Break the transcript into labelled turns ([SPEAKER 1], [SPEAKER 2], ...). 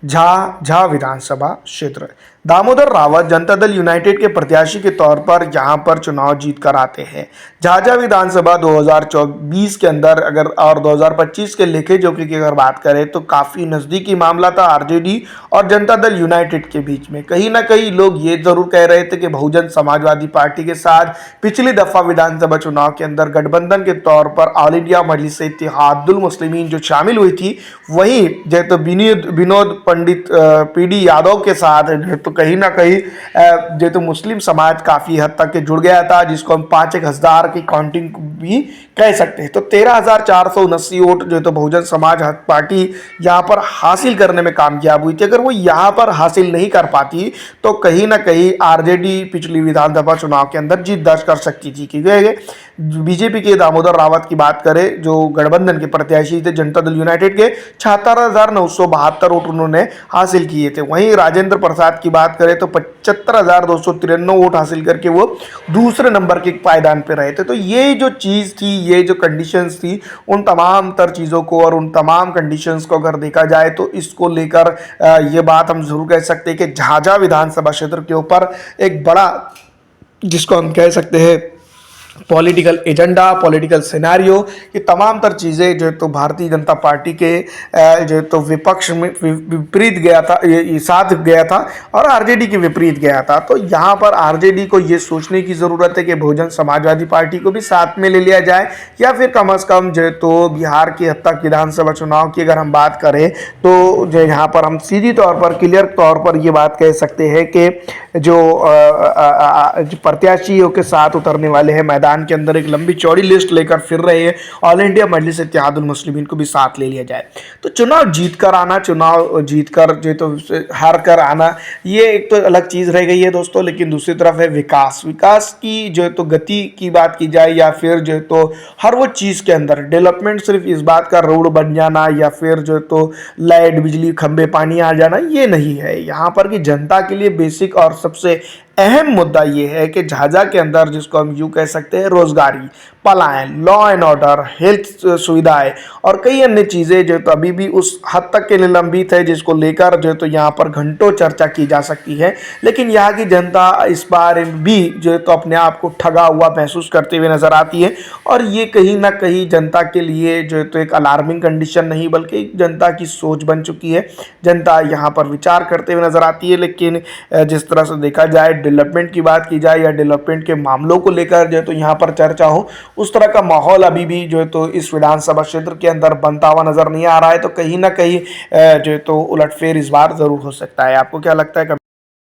[SPEAKER 1] झाझा विधानसभा क्षेत्र। दामोदर रावत जनता दल यूनाइटेड के प्रत्याशी के तौर पर यहां पर चुनाव जीत कर आते हैं। झाझा विधानसभा 2024 के अंदर अगर और 2025 के लेखे जोखे की अगर बात करें तो काफी नजदीकी मामला था आरजेडी और जनता दल यूनाइटेड के बीच में। कहीं ना कहीं लोग ये जरूर कह रहे थे कि बहुजन समाजवादी पार्टी के साथ पिछली दफा विधानसभा चुनाव के अंदर गठबंधन के तौर पर ऑल इंडिया मजलिस इत्तेहादुल मुस्लिमीन जो शामिल हुई थी, वहीं जो तो विनोद पंडित पीडी यादव के साथ तो कहीं ना कहीं जो तो मुस्लिम समाज काफी हद तक के जुड़ गया था, जिसको हम 5,000 की काउंटिंग भी कह सकते हैं। तो 13,479 वोट जो तो बहुजन समाज पार्टी यहाँ पर हासिल करने में कामयाब हुई थी। अगर वो यहाँ पर हासिल नहीं कर पाती तो कहीं ना कहीं आरजेडी पिछली विधानसभा चुनाव के अंदर जीत दर्ज कर सकती थी, क्योंकि बीजेपी के दामोदर रावत की बात करें जो गठबंधन के प्रत्याशी थे जनता दल यूनाइटेड के, 76,972 वोट उन्होंने हासिल किए थे। वहीं राजेंद्र प्रसाद की बात करें तो 75,293 वोट हासिल करके वो दूसरे नंबर के पायदान पे रहे थे। तो ये जो चीज़ थी, ये जो कंडीशंस थी, उन तमाम तर चीज़ों को और उन तमाम कंडीशंस को अगर देखा जाए तो इसको लेकर ये बात हम जरूर कह सकते हैं कि झाझा विधानसभा क्षेत्र के ऊपर एक बड़ा, जिसको हम कह सकते हैं पॉलिटिकल एजेंडा, पॉलिटिकल सिनेरियो, ये तमाम तर चीज़ें जो तो भारतीय जनता पार्टी के जो तो विपक्ष में विपरीत गया था, ये साथ गया था और आरजेडी के विपरीत गया था। तो यहाँ पर आरजेडी को ये सोचने की ज़रूरत है कि बहुजन समाजवादी पार्टी को भी साथ में ले लिया जाए, या फिर कम से कम जो तो बिहार की हद तक विधानसभा चुनाव की अगर हम बात करें तो जो यहाँ पर हम सीधी तौर पर क्लियर तौर पर ये बात कह सकते हैं कि जो प्रत्याशियों के साथ उतरने वाले हैं मैदान के अंदर, एक लंबी चौड़ी लिस्ट लेकर फिर रहे हैं, ऑल इंडिया मजलिस इत्तेहादुल मुस्लिमीन को भी साथ ले लिया जाए। तो चुनाव जीत कर आना, चुनाव जीत कर जो तो हार कर आना, ये एक तो अलग चीज़ रह गई है दोस्तों। लेकिन दूसरी तरफ है विकास। विकास की जो तो गति की बात की जाए या फिर जो तो हर वो चीज़ के अंदर डेवलपमेंट सिर्फ इस बात का रोड बन जाना या फिर जो तो लाइट, बिजली, खंबे, पानी आ जाना, ये नहीं है। यहाँ पर की जनता के लिए बेसिक और सबसे अहम मुद्दा ये है कि झाझा के अंदर, जिसको हम यूँ कह सकते हैं, रोजगारी, पलायन, लॉ एंड ऑर्डर, हेल्थ सुविधाएं और कई अन्य चीज़ें जो तो अभी भी उस हद तक के निलंबित है, जिसको लेकर जो तो यहाँ पर घंटों चर्चा की जा सकती है। लेकिन यहाँ की जनता इस बार भी जो तो अपने आप को ठगा हुआ महसूस करते हुए नजर आती है, और ये कहीं ना कहीं जनता के लिए जो तो एक अलार्मिंग कंडीशन नहीं बल्कि जनता की सोच बन चुकी है। जनता यहाँ पर विचार करते हुए नजर आती है। लेकिन जिस तरह से देखा जाए, डेवलपमेंट की बात की जाए या डेवलपमेंट के मामलों को लेकर जो तो यहाँ पर चर्चा हो, उस तरह का माहौल अभी भी जो तो इस विधानसभा क्षेत्र के अंदर बनता हुआ नजर नहीं आ रहा है। तो कहीं ना कहीं जो तो उलटफेर इस बार जरूर हो सकता है। आपको क्या लगता है?